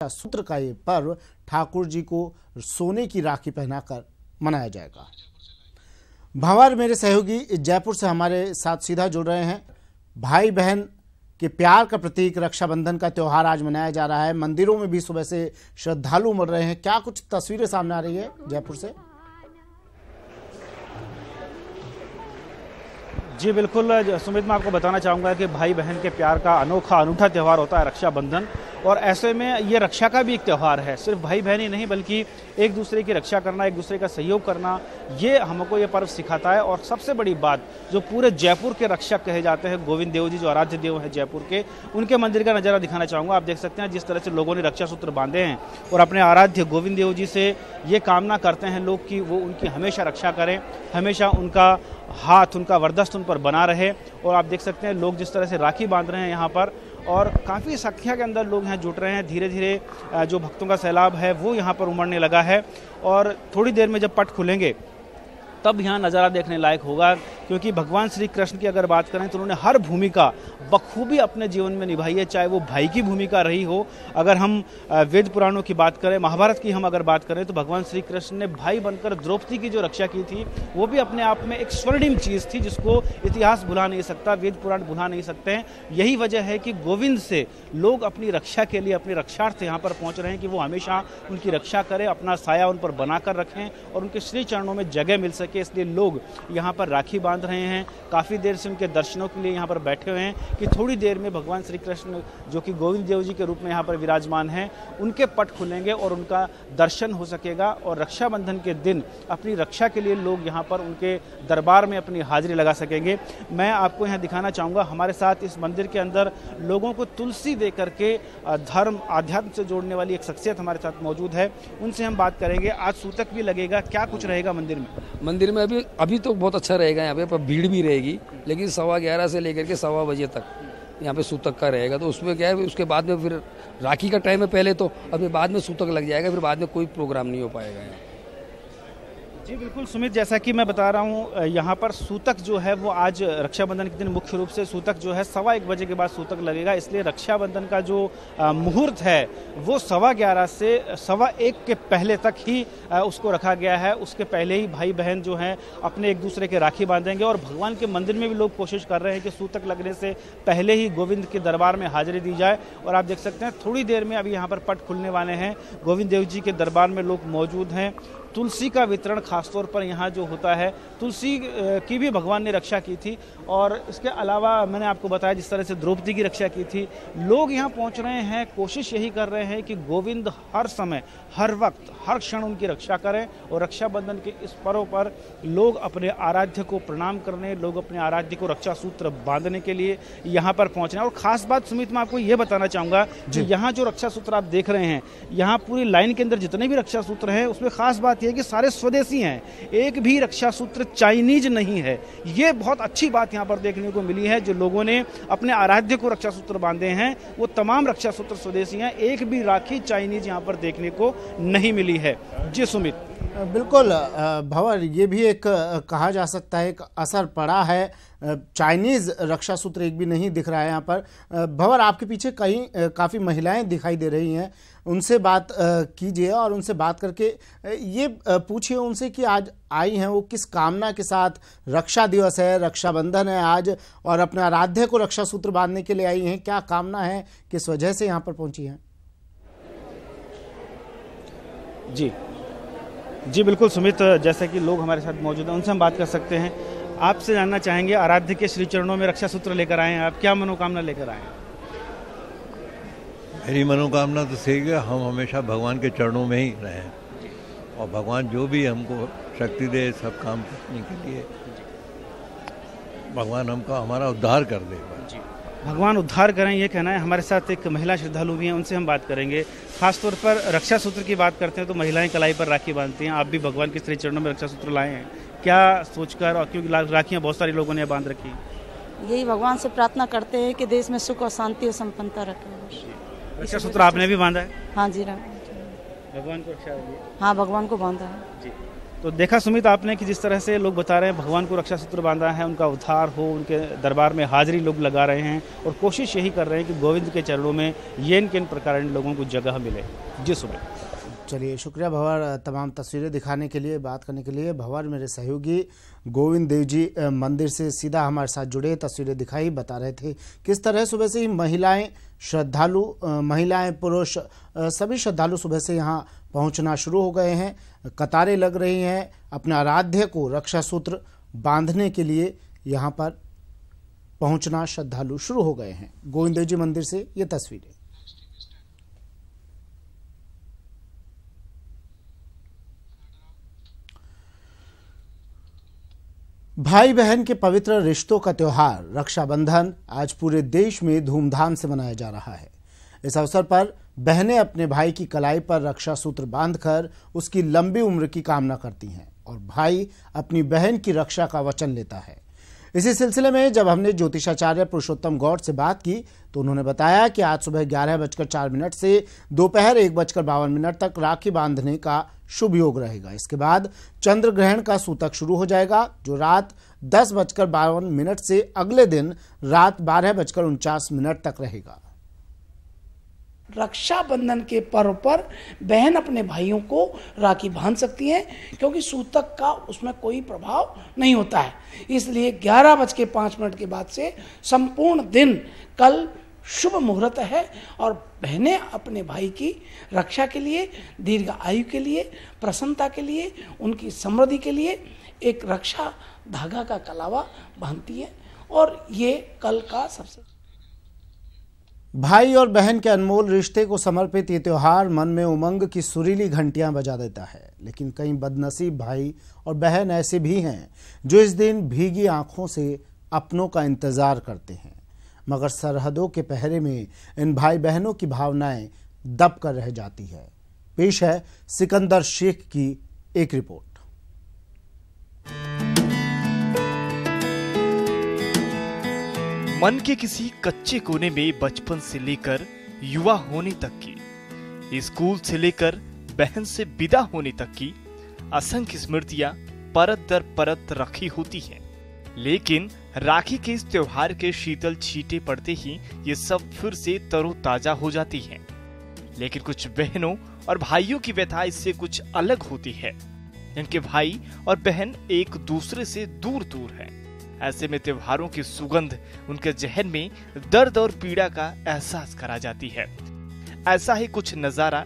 सूत्र का ये पर्व ठाकुर जी को सोने की राखी पहनाकर मनाया जाएगा। भंवर मेरे सहयोगी जयपुर से हमारे साथ सीधा जुड़ रहे हैं। भाई बहन के प्यार का प्रतीक रक्षाबंधन का त्यौहार आज मनाया जा रहा है। मंदिरों में भी सुबह से श्रद्धालु उमड़ रहे हैं। क्या कुछ तस्वीरें सामने आ रही है जयपुर से? जी बिल्कुल सुमित, मैं आपको बताना चाहूँगा कि भाई बहन के प्यार का अनूठा त्यौहार होता है रक्षाबंधन, और ऐसे में ये रक्षा का भी एक त्यौहार है। सिर्फ भाई बहन ही नहीं बल्कि एक दूसरे की रक्षा करना, एक दूसरे का सहयोग करना, ये हमको ये पर्व सिखाता है। और सबसे बड़ी बात, जो पूरे जयपुर के रक्षक कहे जाते हैं गोविंद देव जी, जो आराध्य देव हैं जयपुर के, उनके मंदिर का नज़ारा दिखाना चाहूँगा। आप देख सकते हैं जिस तरह से लोगों ने रक्षा सूत्र बांधे हैं और अपने आराध्य गोविंद देव जी से ये कामना करते हैं लोग कि वो उनकी हमेशा रक्षा करें, हमेशा उनका हाथ, उनका वरदस्त उन पर बना रहे। और आप देख सकते हैं लोग जिस तरह से राखी बांध रहे हैं यहाँ पर, और काफ़ी संख्या के अंदर लोग यहाँ जुट रहे हैं। धीरे धीरे जो भक्तों का सैलाब है वो यहाँ पर उमड़ने लगा है, और थोड़ी देर में जब पट खुलेंगे तब यहाँ नज़ारा देखने लायक होगा। क्योंकि भगवान श्री कृष्ण की अगर बात करें तो उन्होंने हर भूमिका बखूबी अपने जीवन में निभाई है, चाहे वो भाई की भूमिका रही हो। अगर हम वेद पुराणों की बात करें, महाभारत की हम अगर बात करें, तो भगवान श्री कृष्ण ने भाई बनकर द्रौपदी की जो रक्षा की थी वो भी अपने आप में एक स्वर्णिम चीज़ थी, जिसको इतिहास भुला नहीं सकता, वेद पुराण भुला नहीं सकते हैं। यही वजह है कि गोविंद से लोग अपनी रक्षा के लिए, अपने रक्षार्थ यहाँ पर पहुँच रहे हैं कि वो हमेशा उनकी रक्षा करें, अपना साया उन पर बनाकर रखें और उनके श्री चरणों में जगह मिल सके। इसलिए लोग यहाँ पर राखी बांध रहे हैं। काफ़ी देर से उनके दर्शनों के लिए यहाँ पर बैठे हुए हैं कि थोड़ी देर में भगवान श्री कृष्ण, जो कि गोविंद देव जी के रूप में यहाँ पर विराजमान हैं, उनके पट खुलेंगे और उनका दर्शन हो सकेगा। और रक्षाबंधन के दिन अपनी रक्षा के लिए लोग यहाँ पर उनके दरबार में अपनी हाजिरी लगा सकेंगे। मैं आपको यहाँ दिखाना चाहूँगा, हमारे साथ इस मंदिर के अंदर लोगों को तुलसी दे करके धर्म आध्यात्म से जोड़ने वाली एक शख्सियत हमारे साथ मौजूद है। उनसे हम बात करेंगे। आज सूतक भी लगेगा, क्या कुछ रहेगा मंदिर में? मंदिर में अभी तो बहुत अच्छा रहेगा। यहाँ पे भीड़ भी रहेगी, लेकिन 11:15 से लेकर के 1:15 बजे तक यहाँ पे सूतक का रहेगा। तो उसमें क्या है, उसके बाद में फिर राखी का टाइम है पहले तो, अभी बाद में सूतक लग जाएगा, फिर बाद में कोई प्रोग्राम नहीं हो पाएगा यहाँ। जी बिल्कुल सुमित, जैसा कि मैं बता रहा हूँ, यहाँ पर सूतक जो है वो आज रक्षाबंधन के दिन मुख्य रूप से सूतक जो है 1:15 बजे के बाद सूतक लगेगा। इसलिए रक्षाबंधन का जो मुहूर्त है वो 11:15 से 1:15 के पहले तक ही उसको रखा गया है। उसके पहले ही भाई बहन जो हैं अपने एक दूसरे के राखी बांधेंगे, और भगवान के मंदिर में भी लोग कोशिश कर रहे हैं कि सूतक लगने से पहले ही गोविंद के दरबार में हाजिरी दी जाए। और आप देख सकते हैं थोड़ी देर में अभी यहाँ पर पट खुलने वाले हैं। गोविंद देव जी के दरबार में लोग मौजूद हैं। तुलसी का वितरण खासतौर पर यहाँ जो होता है, तुलसी की भी भगवान ने रक्षा की थी। और इसके अलावा मैंने आपको बताया जिस तरह से द्रौपदी की रक्षा की थी। लोग यहाँ पहुँच रहे हैं, कोशिश यही कर रहे हैं कि गोविंद हर समय, हर वक्त, हर क्षण उनकी रक्षा करें। और रक्षाबंधन के इस पर्व पर लोग अपने आराध्य को प्रणाम करने, लोग अपने आराध्य को रक्षा सूत्र बांधने के लिए यहाँ पर पहुँच रहे हैं। और खास बात सुमित, मैं आपको ये बताना चाहूँगा कि यहाँ जो रक्षा सूत्र आप देख रहे हैं, यहाँ पूरी लाइन के अंदर जितने भी रक्षा सूत्र हैं उसमें खास बात ये कि सारे स्वदेशी हैं, एक भी रक्षा सूत्र चाइनीज नहीं है। ये बहुत अच्छी बात यहाँ पर देखने को मिली है। जो लोगों ने अपने आराध्य को रक्षा सूत्र बांधे हैं वो तमाम रक्षा सूत्र स्वदेशी हैं, एक भी राखी चाइनीज यहाँ पर देखने को नहीं मिली है। जी सुमित, बिल्कुल भंवर, ये भी एक कहा जा सकता है एक असर पड़ा है। चाइनीज रक्षा सूत्र एक भी नहीं दिख रहा है यहाँ पर। भंवर, आपके पीछे काफ़ी महिलाएं दिखाई दे रही हैं, उनसे बात कीजिए और उनसे बात करके ये पूछिए उनसे कि आज आई हैं वो किस कामना के साथ। रक्षा दिवस है, रक्षाबंधन है आज, और अपने आराध्य को रक्षा सूत्र बांधने के लिए आई हैं। क्या कामना है, किस वजह से यहाँ पर पहुँची हैं? जी बिल्कुल सुमित, जैसे कि लोग हमारे साथ मौजूद हैं, उनसे हम बात कर सकते हैं। आपसे जानना चाहेंगे, आराध्य के श्री चरणों में रक्षा सूत्र लेकर आए हैं आप, क्या मनोकामना लेकर आए हैं? मेरी मनोकामना तो सही है, हम हमेशा भगवान के चरणों में ही रहें, और भगवान जो भी हमको शक्ति दे सब काम करने के लिए, भगवान हमारा उद्धार कर दे। भगवान उद्धार करें, ये कहना है। हमारे साथ एक महिला श्रद्धालु भी हैं, उनसे हम बात करेंगे। खासतौर पर रक्षा सूत्र की बात करते हैं तो महिलाएं कलाई पर राखी बांधती हैं, आप भी भगवान के श्री चरणों में रक्षा सूत्र लाए हैं, क्या सोचकर? और क्योंकि राखियां बहुत सारे लोगों ने बांध रखी हैं। यही भगवान से प्रार्थना करते हैं कि देश में सुख और शांति और संपन्नता रखे। रक्षा सूत्र आपने भी बांधा है? हाँ जी, भगवान को रक्षा। हाँ, भगवान को बांधा है। जी, तो देखा सुमित आपने कि जिस तरह से लोग बता रहे हैं भगवान को रक्षा सूत्र बांधा है, उनका उद्धार हो, उनके दरबार में हाजिरी लोग लगा रहे हैं और कोशिश यही कर रहे हैं कि गोविंद के चरणों में येन केन प्रकार लोगों को जगह मिले। जी सुमित। चलिए, शुक्रिया भंवर तमाम तस्वीरें दिखाने के लिए, बात करने के लिए। भंवर मेरे सहयोगी गोविंद देव जी मंदिर से सीधा हमारे साथ जुड़े, तस्वीरें दिखाई, बता रहे थे किस तरह सुबह से ही महिलाएं, श्रद्धालु, महिलाएं, पुरुष, सभी श्रद्धालु सुबह से यहाँ पहुँचना शुरू हो गए हैं। कतारें लग रही हैं अपने आराध्य को रक्षा सूत्र बांधने के लिए, यहाँ पर पहुँचना श्रद्धालु शुरू हो गए हैं। गोविंद देव जी मंदिर से ये तस्वीरें। भाई बहन के पवित्र रिश्तों का त्योहार रक्षाबंधन आज पूरे देश में धूमधाम से मनाया जा रहा है। इस अवसर पर बहनें अपने भाई की कलाई पर रक्षा सूत्र बांधकर उसकी लंबी उम्र की कामना करती हैं और भाई अपनी बहन की रक्षा का वचन लेता है। इसी सिलसिले में जब हमने ज्योतिषाचार्य पुरुषोत्तम गौड़ से बात की तो उन्होंने बताया कि आज सुबह 11:04 से दोपहर 1:52 तक राखी बांधने का शुभ योग रहेगा। इसके बाद चंद्र ग्रहण का सूतक शुरू हो जाएगा, जो रात 10:52 से अगले दिन रात 12:49 तक रहेगा। रक्षाबंधन के पर्व पर बहन अपने भाइयों को राखी बांध सकती हैं, क्योंकि सूतक का उसमें कोई प्रभाव नहीं होता है। इसलिए 11:05 के बाद से संपूर्ण दिन कल शुभ मुहूर्त है और बहनें अपने भाई की रक्षा के लिए, दीर्घ आयु के लिए, प्रसन्नता के लिए, उनकी समृद्धि के लिए एक रक्षा धागा का कलावा बांधती हैं और ये कल का सबसे भाई और बहन के अनमोल रिश्ते को समर्पित ये त्योहार मन में उमंग की सुरीली घंटियां बजा देता है। लेकिन कई बदनसीब भाई और बहन ऐसे भी हैं जो इस दिन भीगी आंखों से अपनों का इंतजार करते हैं, मगर सरहदों के पहरे में इन भाई बहनों की भावनाएं दब कर रह जाती है। पेश है सिकंदर शेख की एक रिपोर्ट। मन के किसी कच्चे कोने में बचपन से लेकर युवा होने तक की, स्कूल से लेकर बहन से विदा होने तक की असंख्य स्मृतियां परत दर परत रखी होती हैं। लेकिन राखी के इस त्योहार के शीतल छींटे पड़ते ही ये सब फिर से तरोताजा हो जाती हैं। लेकिन कुछ बहनों और भाइयों की व्यथा इससे कुछ अलग होती है। इनके भाई और बहन एक दूसरे से दूर दूर हैं। ऐसे में त्योहारों की सुगंध उनके जहन में दर्द और पीड़ा का एहसास करा जाती है। ऐसा ही कुछ नजारा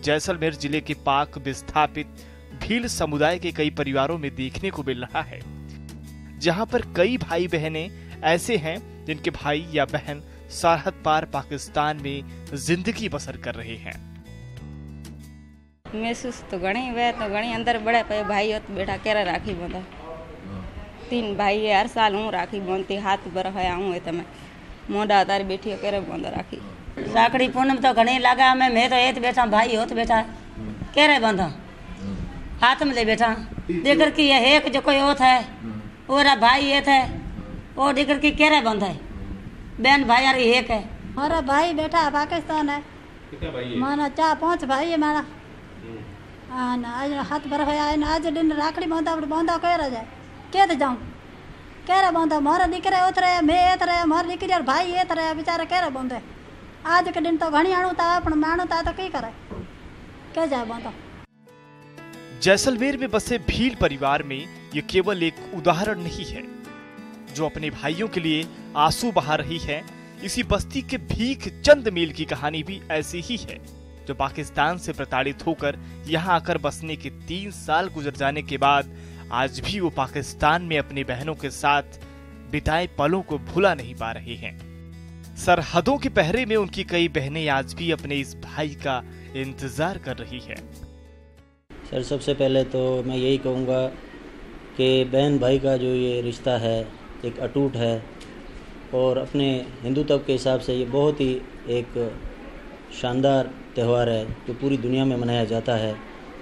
जैसलमेर जिले के पाक विस्थापित भील समुदाय के कई परिवारों में देखने को मिल रहा है, जहां पर कई भाई बहनें ऐसे हैं जिनके भाई या बहन सरहद पार पाकिस्तान में जिंदगी बसर कर रहे हैं। महसूस तो घणी वे तो घणी अंदर बड़े पे भाई होत बेटा केरा राखी बांधा 3 भाई है, हर साल हूँ राखी बांधती, हाथ पर है हूँ है तमें मोड़ा तारी बैठी केरे बांधा राखी। राखड़ी पूनम तो घणी लगा मैं तो एक बैठा भाई होत बैठा केरे बांधा हाथ में ले बैठा देकर की ये एक जो कोई होता है और भाई ये थे वो देकर की केरे बांधा है बहन भाई यार एक है। हमारा भाई बेटा पाकिस्तान है, माना 4-5 भाई है मारा। आज हाथ भर है आज दिन राखड़ी बांधा कह जाए के जाऊँ कह बांधा मारा दीकरे उतरे मैं एत रहे मारा दीकरी और भाई एत रहे बेचारे कह बांधे आज के दिन तो घनी आणु था पण माणु था तो की करे के जाए बांधा। जैसलमेर में बसे भील परिवार में ये केवल एक उदाहरण नहीं है जो अपने भाइयों के लिए आंसू बहा रही है। इसी बस्ती के भीख चंद मील की कहानी भी ऐसी ही है, जो पाकिस्तान से प्रताड़ित होकर यहाँ आकर बसने के 3 साल गुजर जाने के बाद आज भी वो पाकिस्तान में अपनी बहनों के साथ बिताए पलों को भुला नहीं पा रहे हैं। सरहदों के पहरे में उनकी कई बहनें आज भी अपने इस भाई का इंतजार कर रही है। सर, सबसे पहले तो मैं यही कहूँगा कि बहन भाई का जो ये रिश्ता है एक अटूट है और अपने हिंदुत्व के हिसाब से ये बहुत ही एक शानदार त्यौहार है जो पूरी दुनिया में मनाया जाता है।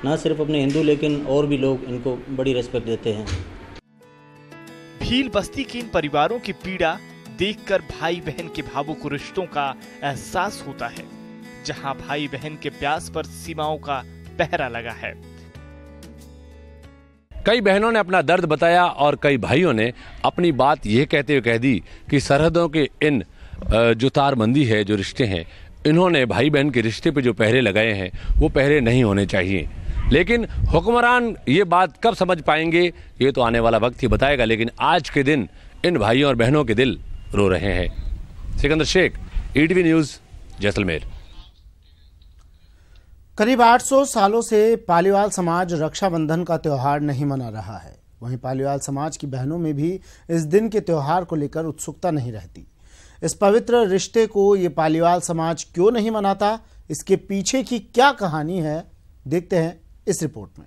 ना सिर्फ अपने हिंदू लेकिन और भी लोग इनको बड़ी रिस्पेक्ट देते हैं। भील बस्ती के इन परिवारों की पीड़ा देखकर भाई बहन के भावुक रिश्तों का एहसास होता है, जहां भाई बहन के प्यास पर सीमाओं का पहरा लगा है। कई बहनों ने अपना दर्द बताया और कई भाइयों ने अपनी बात यह कहते हुए कह दी कि सरहदों के इन जो तारबंदी है, जो रिश्ते हैं, इन्होंने भाई बहन के रिश्ते पे जो पहरे लगाए हैं वो पहरे नहीं होने चाहिए। लेकिन हुक्मरान ये बात कब समझ पाएंगे ये तो आने वाला वक्त ही बताएगा। लेकिन आज के दिन इन भाइयों और बहनों के दिल रो रहे हैं। Sikandar Sheikh, ETV news, Jaisalmer. करीब 800 सालों से पालीवाल समाज रक्षाबंधन का त्यौहार नहीं मना रहा है। वहीं पालीवाल समाज की बहनों में भी इस दिन के त्यौहार को लेकर उत्सुकता नहीं रहती। इस पवित्र रिश्ते को ये पालीवाल समाज क्यों नहीं मनाता, इसके पीछे की क्या कहानी है, देखते हैं इस रिपोर्ट में।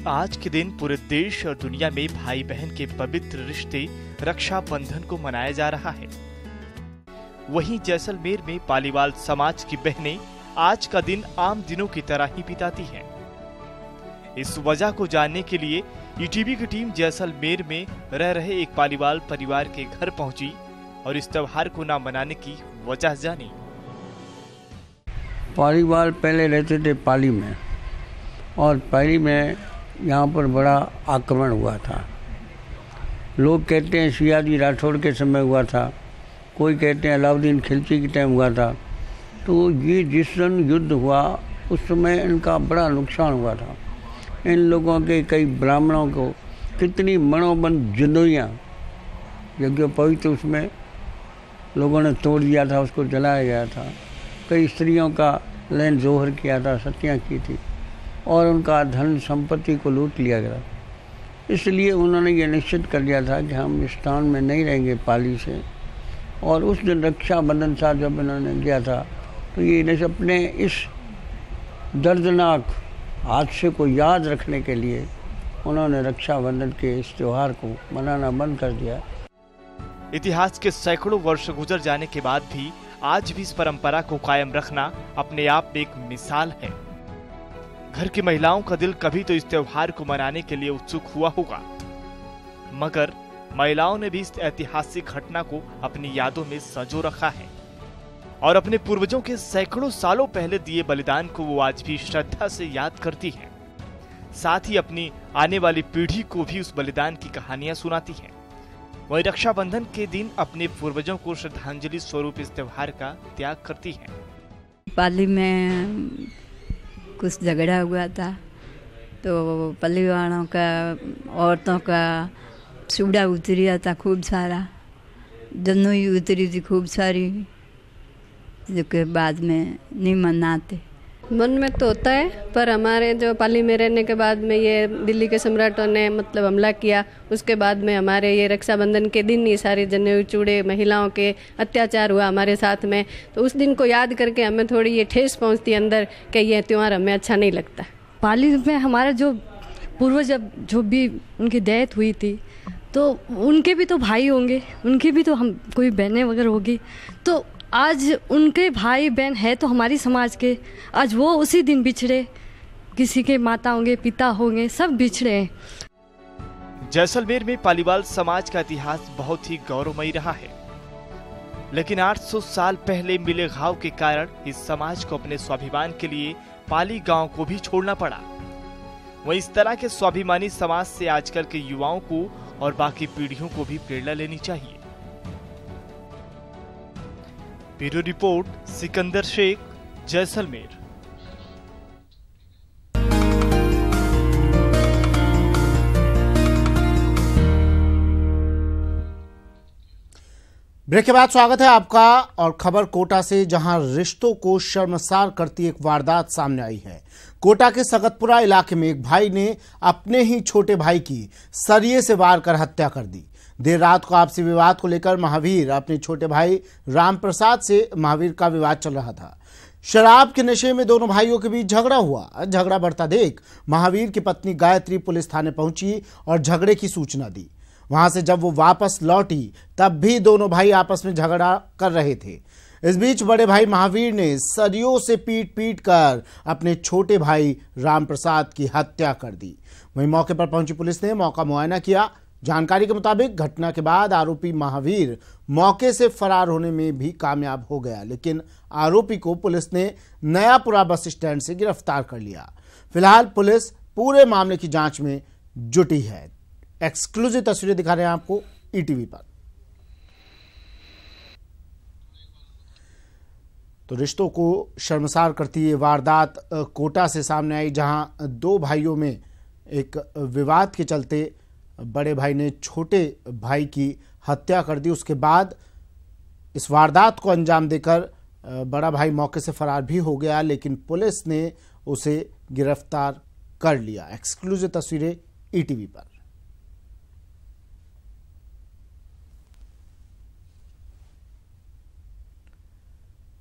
आज के दिन पूरे देश और दुनिया में भाई बहन के पवित्र रिश्ते रक्षाबंधन को मनाया जा रहा है। वहीं जैसलमेर में पालीवाल समाज की बहनें आज का दिन आम दिनों की तरह ही बिताती हैं। इस वजह को जानने के लिए ईटीवी की टीम जैसलमेर में रह रहे एक पालीवाल परिवार के घर पहुंची और इस त्योहार को न मनाने की वजह जानी। पालीवाल पहले रहते थे पाली में, और पाली में यहाँ पर बड़ा आक्रमण हुआ था। लोग कहते हैं सियाजी राठौड़ के समय हुआ था, कोई कहते हैं अलाउद्दीन खिलजी के टाइम हुआ था। तो ये जिस दिन युद्ध हुआ उस समय इनका बड़ा नुकसान हुआ था। इन लोगों के कई ब्राह्मणों को कितनी मनोबंद जुदोइयाँ यज्ञोपवीत उसमें लोगों ने तोड़ दिया था, उसको जलाया गया था। कई स्त्रियों का लैन जोहर किया था, सत्यां की थी, और उनका धन संपत्ति को लूट लिया गया। इसलिए उन्होंने ये निश्चित कर लिया था कि हम इस स्थान में नहीं रहेंगे पाली से। और उस दिन रक्षाबंधन साथ जब इन्होंने किया था तो ये अपने इस दर्दनाक हादसे को याद रखने के लिए उन्होंने रक्षाबंधन के इस त्यौहार को मनाना बंद कर दिया। इतिहास के सैकड़ों वर्ष गुजर जाने के बाद भी आज भी इस परंपरा को कायम रखना अपने आप में एक मिसाल है। घर की महिलाओं का दिल कभी तो इस त्योहार को मनाने के लिए उत्सुक हुआ होगा, मगर महिलाओं ने भी इस ऐतिहासिक घटना को अपनी यादों में संजो रखा है और अपने पूर्वजों के सैकड़ों सालों पहले दिए बलिदान को वो आज भी श्रद्धा से याद करती हैं। साथ ही अपनी आने वाली पीढ़ी को भी उस बलिदान की कहानियां सुनाती हैं। वही रक्षाबंधन के दिन अपने पूर्वजों को श्रद्धांजलि स्वरूप इस त्योहार का त्याग करती हैं। पाली में कुछ झगड़ा हुआ था तो पल्ली वालों का, औरतों का चूड़ा उतरिया था खूब सारा, जन्नोई उतरी थी खूब सारी, जो के बाद में नहीं मनाते। मन में तो होता है, पर हमारे जो पाली में रहने के बाद में ये दिल्ली के सम्राटों ने मतलब हमला किया, उसके बाद में हमारे ये रक्षाबंधन के दिन ही सारे जनेऊ चूड़े महिलाओं के अत्याचार हुआ हमारे साथ में। तो उस दिन को याद करके हमें थोड़ी ये ठेस पहुंचती अंदर कि ये त्यौहार हमें अच्छा नहीं लगता। पाली में हमारे जो पूर्वज जो भी उनकी डेथ हुई थी तो उनके भी तो भाई होंगे, उनकी भी तो हम कोई बहनें वगैरह होगी। तो आज उनके भाई बहन है तो हमारी समाज के, आज वो उसी दिन बिछड़े, किसी के माता होंगे, पिता होंगे, सब बिछड़े हैं। जैसलमेर में पालीवाल समाज का इतिहास बहुत ही गौरवमयी रहा है, लेकिन 800 साल पहले मिले घाव के कारण इस समाज को अपने स्वाभिमान के लिए पाली गांव को भी छोड़ना पड़ा। वहीं इस तरह के स्वाभिमानी समाज से आजकल के युवाओं को और बाकी पीढ़ियों को भी प्रेरणा लेनी चाहिए। Bureau report, Sikandar Sheikh, Jaisalmer. Break के बाद स्वागत है आपका और खबर कोटा से, जहां रिश्तों को शर्मसार करती एक वारदात सामने आई है। कोटा के सगतपुरा इलाके में एक भाई ने अपने ही छोटे भाई की सरिये से वार कर हत्या कर दी। देर रात को आपसी विवाद को लेकर महावीर अपने छोटे भाई राम प्रसाद से महावीर का विवाद चल रहा था। शराब के नशे में दोनों भाइयों के बीच झगड़ा हुआ। झगड़ा बढ़ता देख महावीर की पत्नी गायत्री पुलिस थाने पहुंची और झगड़े की सूचना दी। वहां से जब वो वापस लौटी तब भी दोनों भाई आपस में झगड़ा कर रहे थे। इस बीच बड़े भाई महावीर ने सरियों से पीट पीट कर अपने छोटे भाई राम प्रसाद की हत्या कर दी। वहीं मौके पर पहुंची पुलिस ने मौका मुआयना किया। जानकारी के मुताबिक घटना के बाद आरोपी महावीर मौके से फरार होने में भी कामयाब हो गया, लेकिन आरोपी को पुलिस ने नयापुरा बस स्टैंड से गिरफ्तार कर लिया। फिलहाल पुलिस पूरे मामले की जांच में जुटी है। एक्सक्लूसिव तस्वीरें दिखा रहे हैं आपको ईटीवी पर। तो रिश्तों को शर्मसार करती ये वारदात कोटा से सामने आई, जहां दो भाइयों में एक विवाद के चलते बड़े भाई ने छोटे भाई की हत्या कर दी। उसके बाद इस वारदात को अंजाम देकर बड़ा भाई मौके से फरार भी हो गया, लेकिन पुलिस ने उसे गिरफ्तार कर लिया। एक्सक्लूसिव तस्वीरें ईटीवी पर।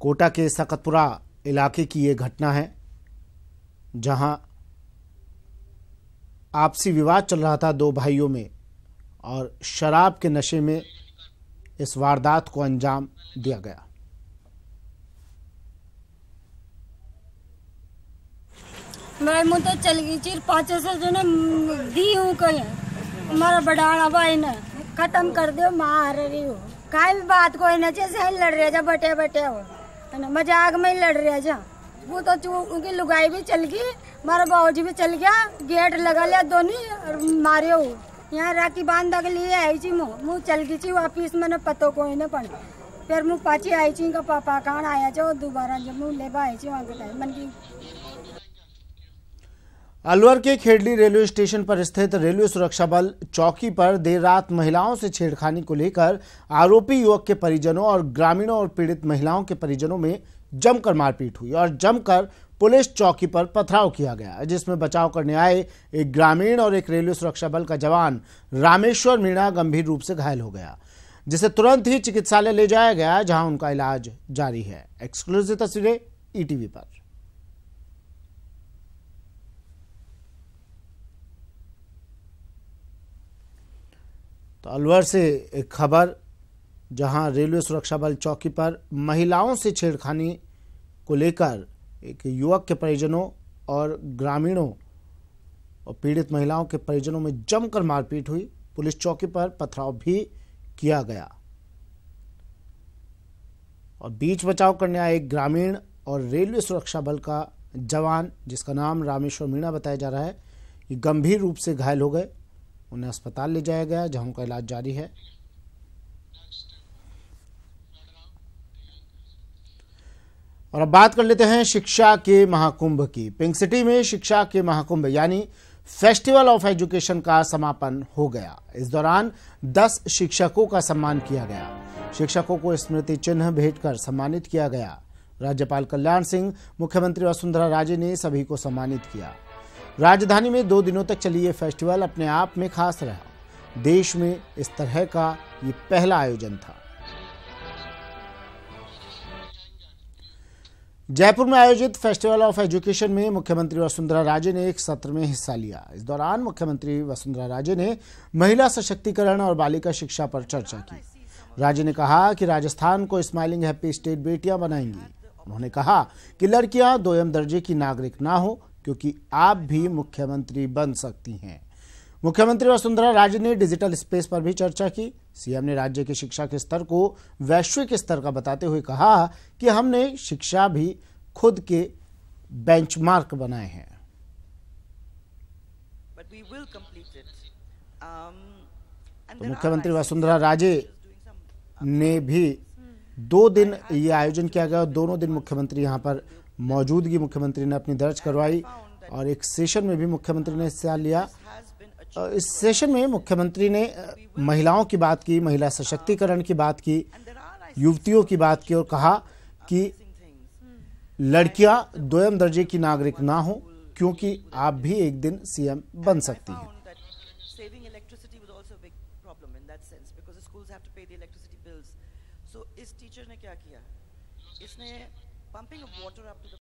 कोटा के सकतपुरा इलाके की ये घटना है, जहां आपसी विवाद चल रहा था दो भाइयों में और शराब के नशे में इस वारदात को अंजाम दिया गया। मैं मुँह तो चल गई चिर 500 जने दी हूँ कहीं हमारा बड़ाना भाई ने खत्म कर दो मार रही हो काई भी बात कोई न जैसे लड़ रहे जा बटे बटे हो मजाक में ही लड़ रहे जा। वो तो उनकी लुगाई भी चल गई, हमारा बाबूजी भी चल गया, गेट लगा लिया दोनों और मारे हो। यहाँ राखी बांधा के लिए आई थी मुँह चल गई थी वापिस मैंने पतो कोई न पड़ फिर मुँह पाची आई थी का पापा कहाँ आया जो दोबारा जब मुँह ले आई थी वहाँ के टाइम मन की। अलवर के खेड़ली रेलवे स्टेशन पर स्थित रेलवे सुरक्षा बल चौकी पर देर रात महिलाओं से छेड़खानी को लेकर आरोपी युवक के परिजनों और ग्रामीणों और पीड़ित महिलाओं के परिजनों में जमकर मारपीट हुई और जमकर पुलिस चौकी पर पथराव किया गया, जिसमें बचाव करने आए एक ग्रामीण और एक रेलवे सुरक्षा बल का जवान रामेश्वर मीणा गंभीर रूप से घायल हो गया, जिसे तुरंत ही चिकित्सालय ले जाया गया, जहां उनका इलाज जारी है। एक्सक्लूसिव तस्वीरें ईटीवी पर। तो अलवर से एक खबर, जहां रेलवे सुरक्षा बल चौकी पर महिलाओं से छेड़खानी को लेकर एक युवक के परिजनों और ग्रामीणों और पीड़ित महिलाओं के परिजनों में जमकर मारपीट हुई। पुलिस चौकी पर पथराव भी किया गया और बीच बचाव करने आए एक ग्रामीण और रेलवे सुरक्षा बल का जवान, जिसका नाम रामेश्वर मीणा बताया जा रहा है, ये गंभीर रूप से घायल हो गए। उन्हें अस्पताल ले जाया गया, जहां उनका इलाज जारी है। और अब बात कर लेते हैं शिक्षा के महाकुंभ की। पिंक सिटी में शिक्षा के महाकुंभ यानी फेस्टिवल ऑफ एजुकेशन का समापन हो गया। इस दौरान 10 शिक्षकों का सम्मान किया गया। शिक्षकों को स्मृति चिन्ह भेंट कर सम्मानित किया गया। राज्यपाल कल्याण सिंह, मुख्यमंत्री वसुंधरा राजे ने सभी को सम्मानित किया। राजधानी में 2 दिनों तक चली ये फेस्टिवल अपने आप में खास रहा। देश में इस तरह का ये पहला आयोजन था। जयपुर में आयोजित फेस्टिवल ऑफ एजुकेशन में मुख्यमंत्री वसुंधरा राजे ने एक सत्र में हिस्सा लिया। इस दौरान मुख्यमंत्री वसुंधरा राजे ने महिला सशक्तिकरण और बालिका शिक्षा पर चर्चा की। राजे ने कहा कि राजस्थान को स्माइलिंग हैप्पी स्टेट बेटियां बनाएंगी। उन्होंने कहा कि लड़कियां 2ym दर्जे की नागरिक ना हो, क्योंकि आप भी मुख्यमंत्री बन सकती हैं। मुख्यमंत्री वसुंधरा राजे ने डिजिटल स्पेस पर भी चर्चा की। सीएम ने राज्य की शिक्षा के स्तर को वैश्विक स्तर का बताते हुए कहा कि हमने शिक्षा भी खुद के बेंचमार्क बनाए हैं। तो मुख्यमंत्री वसुंधरा राजे ने भी 2 दिन ये आयोजन किया गया और दोनों दिन मुख्यमंत्री यहाँ पर मौजूदगी मुख्यमंत्री ने अपनी दर्ज करवाई और एक सेशन में भी मुख्यमंत्री ने हिस्सा लिया। इस सेशन में मुख्यमंत्री ने महिलाओं की बात की, महिला सशक्तिकरण की बात की, युवतियों की बात की और कहा कि लड़कियां 2ym दर्जे की नागरिक ना हो, क्योंकि आप भी एक दिन सीएम बन सकती हैं। इस टीचर ने क्या किया, इसने pumping of water up to the